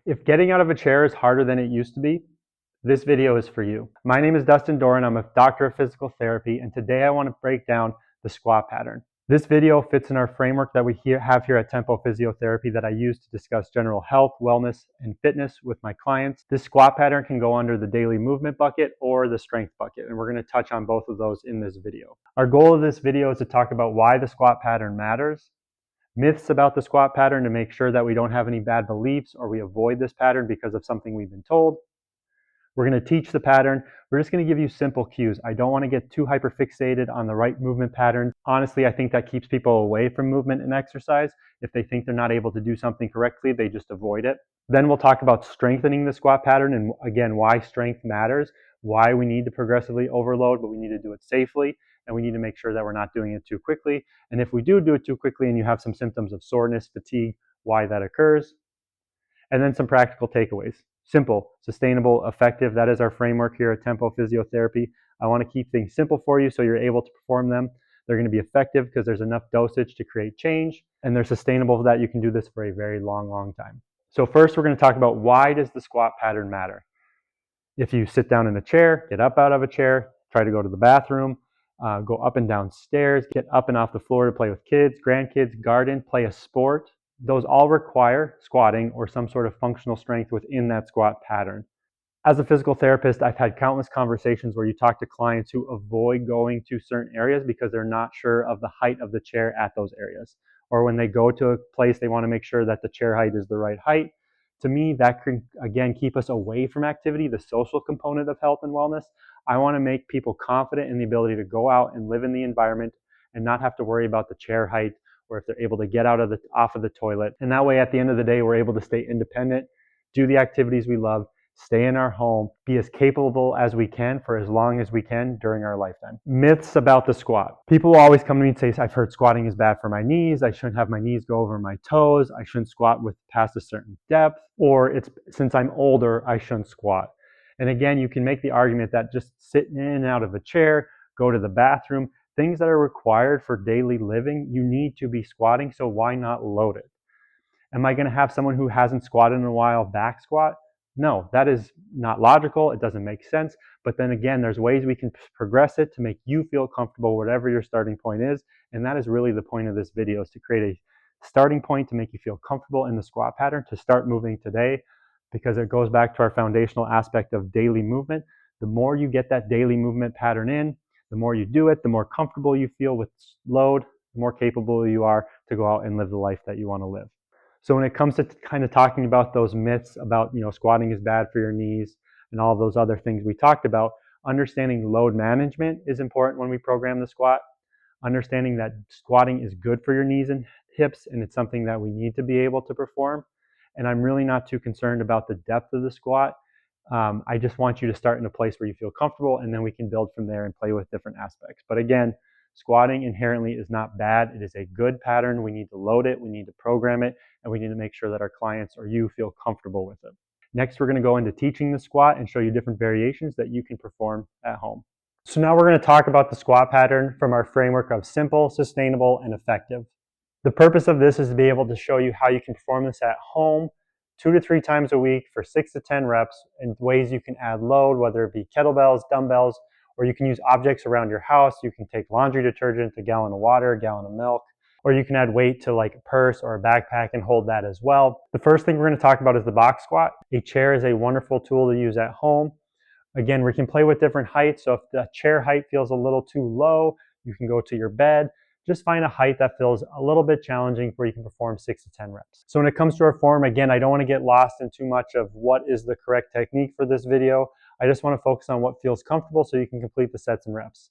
If getting out of a chair is harder than it used to be, this video is for you. My name is Dustin Doran. I'm a doctor of physical therapy, and today I want to break down the squat pattern. This video fits in our framework that we have here at Tempo Physiotherapy that I use to discuss general health, wellness, and fitness with my clients. This squat pattern can go under the daily movement bucket or the strength bucket, and we're going to touch on both of those in this video. Our goal of this video is to talk about why the squat pattern matters, myths about the squat pattern to make sure that we don't have any bad beliefs or we avoid this pattern because of something we've been told. We're going to teach the pattern. We're just going to give you simple cues. I don't want to get too hyperfixated on the right movement pattern. Honestly, I think that keeps people away from movement and exercise. If they think they're not able to do something correctly, they just avoid it. Then we'll talk about strengthening the squat pattern and again, why strength matters, why we need to progressively overload, but we need to do it safely. And we need to make sure that we're not doing it too quickly. And if we do it too quickly and you have some symptoms of soreness, fatigue, why that occurs. And then some practical takeaways. Simple, sustainable, effective. That is our framework here at Tempo Physiotherapy. I want to keep things simple for you so you're able to perform them. They're going to be effective because there's enough dosage to create change, and they're sustainable so that you can do this for a very long time. So first, we're going to talk about why does the squat pattern matter. If you sit down in a chair, get up out of a chair, try to go to the bathroom, go up and down stairs, get up and off the floor to play with kids, grandkids, garden, play a sport, those all require squatting or some sort of functional strength within that squat pattern. As a physical therapist, I've had countless conversations where you talk to clients who avoid going to certain areas because they're not sure of the height of the chair at those areas. Or when they go to a place, they want to make sure that the chair height is the right height. To me, that can, again, keep us away from activity, the social component of health and wellness. I want to make people confident in the ability to go out and live in the environment and not have to worry about the chair height or if they're able to get off of the toilet. And that way, at the end of the day, we're able to stay independent, do the activities we love, stay in our home, be as capable as we can for as long as we can during our lifetime. Myths about the squat. People will always come to me and say, I've heard squatting is bad for my knees. I shouldn't have my knees go over my toes. I shouldn't squat with past a certain depth. Or it's since I'm older, I shouldn't squat. And again, you can make the argument that just sitting in and out of a chair, go to the bathroom, things that are required for daily living, you need to be squatting, so why not load it? Am I going to have someone who hasn't squatted in a while back squat? No, that is not logical. It doesn't make sense. But then again, there's ways we can progress it to make you feel comfortable, whatever your starting point is. And that is really the point of this video, is to create a starting point to make you feel comfortable in the squat pattern to start moving today, because it goes back to our foundational aspect of daily movement. The more you get that daily movement pattern in, the more you do it, the more comfortable you feel with load, the more capable you are to go out and live the life that you want to live. So when it comes to kind of talking about those myths about, squatting is bad for your knees and all those other things we talked about, understanding load management is important when we program the squat. Understanding that squatting is good for your knees and hips, and it's something that we need to be able to perform. And I'm really not too concerned about the depth of the squat. I just want you to start in a place where you feel comfortable, and then we can build from there and play with different aspects. But again, squatting inherently is not bad. It is a good pattern. We need to load it, we need to program it, and we need to make sure that our clients or you feel comfortable with it. Next, we're going to go into teaching the squat and show you different variations that you can perform at home. So now we're going to talk about the squat pattern from our framework of simple, sustainable, and effective. The purpose of this is to be able to show you how you can perform this at home 2 to 3 times a week for 6 to 10 reps in ways you can add load, whether it be kettlebells, dumbbells, or you can use objects around your house. You can take laundry detergent, a gallon of water, a gallon of milk, or you can add weight to like a purse or a backpack and hold that as well. The first thing we're going to talk about is the box squat. A chair is a wonderful tool to use at home. Again, we can play with different heights. So if the chair height feels a little too low, you can go to your bed. Just find a height that feels a little bit challenging where you can perform 6 to 10 reps. So when it comes to our form, again, I don't want to get lost in too much of what is the correct technique for this video. I just want to focus on what feels comfortable so you can complete the sets and reps.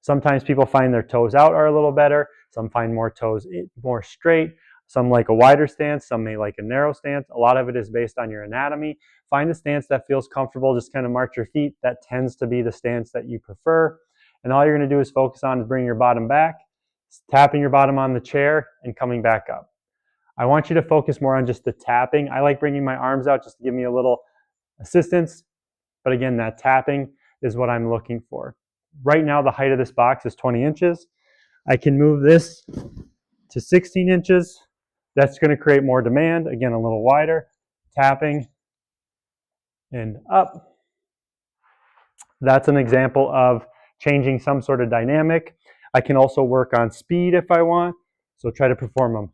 Sometimes people find their toes out are a little better. Some find more toes more straight. Some like a wider stance. Some may like a narrow stance. A lot of it is based on your anatomy. Find a stance that feels comfortable. Just kind of march your feet. That tends to be the stance that you prefer. And all you're going to do is focus on is bring your bottom back, tapping your bottom on the chair, and coming back up. I want you to focus more on just the tapping. I like bringing my arms out just to give me a little assistance. But again, that tapping is what I'm looking for. Right now, the height of this box is 20 inches. I can move this to 16 inches. That's going to create more demand. Again, a little wider. tapping and up. That's an example of changing some sort of dynamic. I can also work on speed if I want. So try to perform them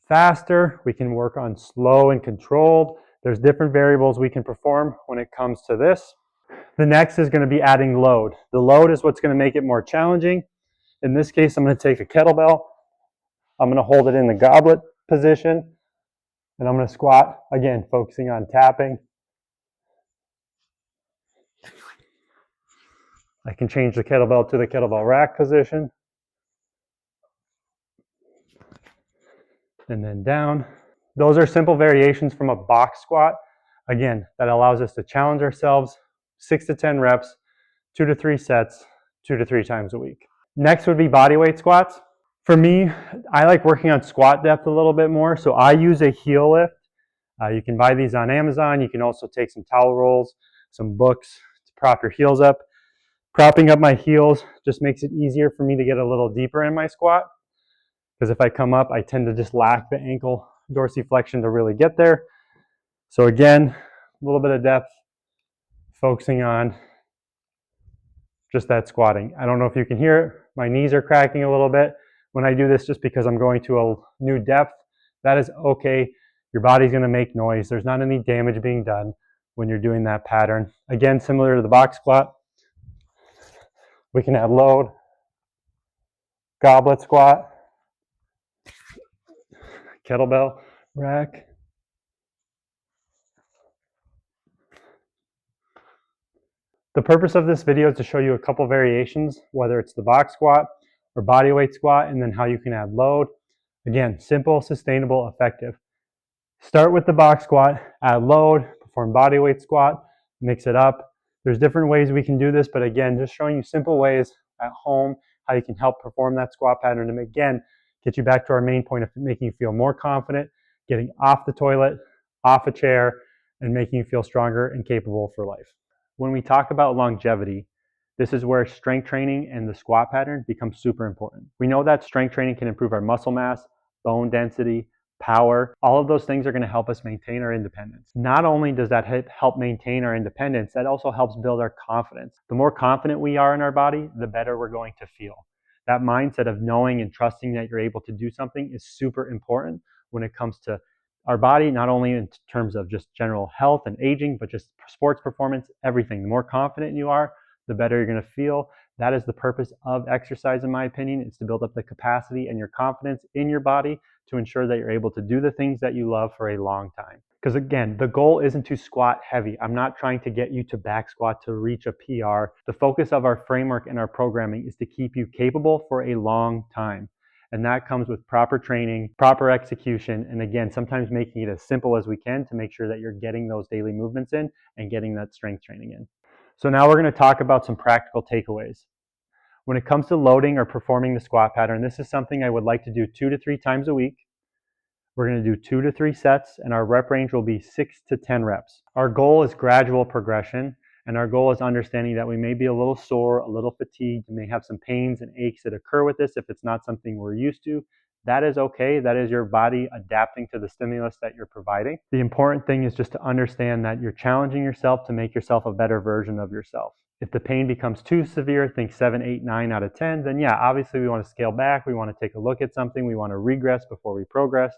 faster. We can work on slow and controlled. There's different variables we can perform when it comes to this. The next is going to be adding load. The load is what's going to make it more challenging. In this case, I'm going to take a kettlebell. I'm going to hold it in the goblet position. And I'm going to squat, again, focusing on tapping. I can change the kettlebell to the kettlebell rack position. And then down. Those are simple variations from a box squat. Again, that allows us to challenge ourselves 6 to 10 reps, 2 to 3 sets, 2 to 3 times a week. Next would be bodyweight squats. For me, I like working on squat depth a little bit more, so I use a heel lift. You can buy these on Amazon. You can also take some towel rolls, some books to prop your heels up. Propping up my heels just makes it easier for me to get a little deeper in my squat, because if I come up, I tend to just lack the ankle dorsiflexion to really get there. So again, a little bit of depth, focusing on just that squatting. I don't know if you can hear it. My knees are cracking a little bit when I do this just because I'm going to a new depth. That is okay. Your body's going to make noise. There's not any damage being done when you're doing that pattern. Again, similar to the box squat, we can add load, goblet squat, kettlebell rack. The purpose of this video is to show you a couple variations, whether it's the box squat or bodyweight squat, and then how you can add load. Again, simple, sustainable, effective. Start with the box squat, add load, perform bodyweight squat, mix it up. There's different ways we can do this, but again, just showing you simple ways at home, how you can help perform that squat pattern to, again, get you back to our main point of making you feel more confident, getting off the toilet, off a chair, and making you feel stronger and capable for life. When we talk about longevity, this is where strength training and the squat pattern becomes super important. We know that strength training can improve our muscle mass, bone density, power. All of those things are going to help us maintain our independence. Not only does that help maintain our independence, that also helps build our confidence. The more confident we are in our body, the better we're going to feel. That mindset of knowing and trusting that you're able to do something is super important when it comes to our body, not only in terms of just general health and aging, but just sports performance, everything. The more confident you are, the better you're going to feel. That is the purpose of exercise, in my opinion. It's to build up the capacity and your confidence in your body to ensure that you're able to do the things that you love for a long time. Because again, the goal isn't to squat heavy. I'm not trying to get you to back squat to reach a PR. The focus of our framework and our programming is to keep you capable for a long time. And that comes with proper training, proper execution, and again, sometimes making it as simple as we can to make sure that you're getting those daily movements in and getting that strength training in. So now we're going to talk about some practical takeaways. When it comes to loading or performing the squat pattern, this is something I would like to do 2 to 3 times a week. We're going to do 2 to 3 sets, and our rep range will be 6 to 10 reps. Our goal is gradual progression, and our goal is understanding that we may be a little sore, a little fatigued, we may have some pains and aches that occur with this if it's not something we're used to. That is okay. That is your body adapting to the stimulus that you're providing. The important thing is just to understand that you're challenging yourself to make yourself a better version of yourself. If the pain becomes too severe, think 7, 8, 9 out of 10, then yeah, obviously we want to scale back. We want to take a look at something. We want to regress before we progress.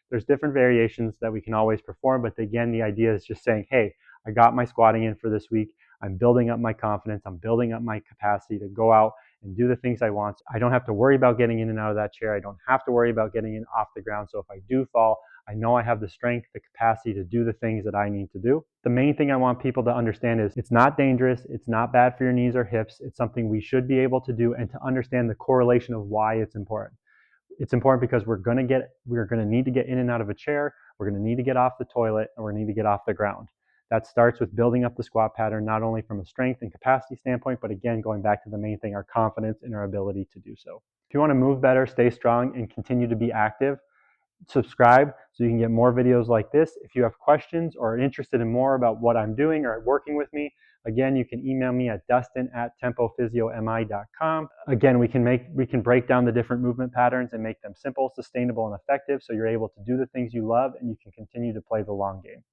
There's different variations that we can always perform, but again, the idea is just saying, hey, I got my squatting in for this week. I'm building up my confidence. I'm building up my capacity to go out and do the things I want. I don't have to worry about getting in and out of that chair. I don't have to worry about getting in off the ground. So if I do fall, I know I have the strength, the capacity to do the things that I need to do. The main thing I want people to understand is it's not dangerous. It's not bad for your knees or hips. It's something we should be able to do, and to understand the correlation of why it's important. It's important because we're going to need to get in and out of a chair. We're going to need to get off the toilet, and we're going to need to get off the ground. That starts with building up the squat pattern, not only from a strength and capacity standpoint, but again, going back to the main thing, our confidence in our ability to do so. If you want to move better, stay strong, and continue to be active, subscribe so you can get more videos like this. If you have questions or are interested in more about what I'm doing or working with me, Again, you can email me at dustin@tempophysiomi.com. Again, we can break down the different movement patterns and make them simple, sustainable, and effective so you're able to do the things you love and you can continue to play the long game.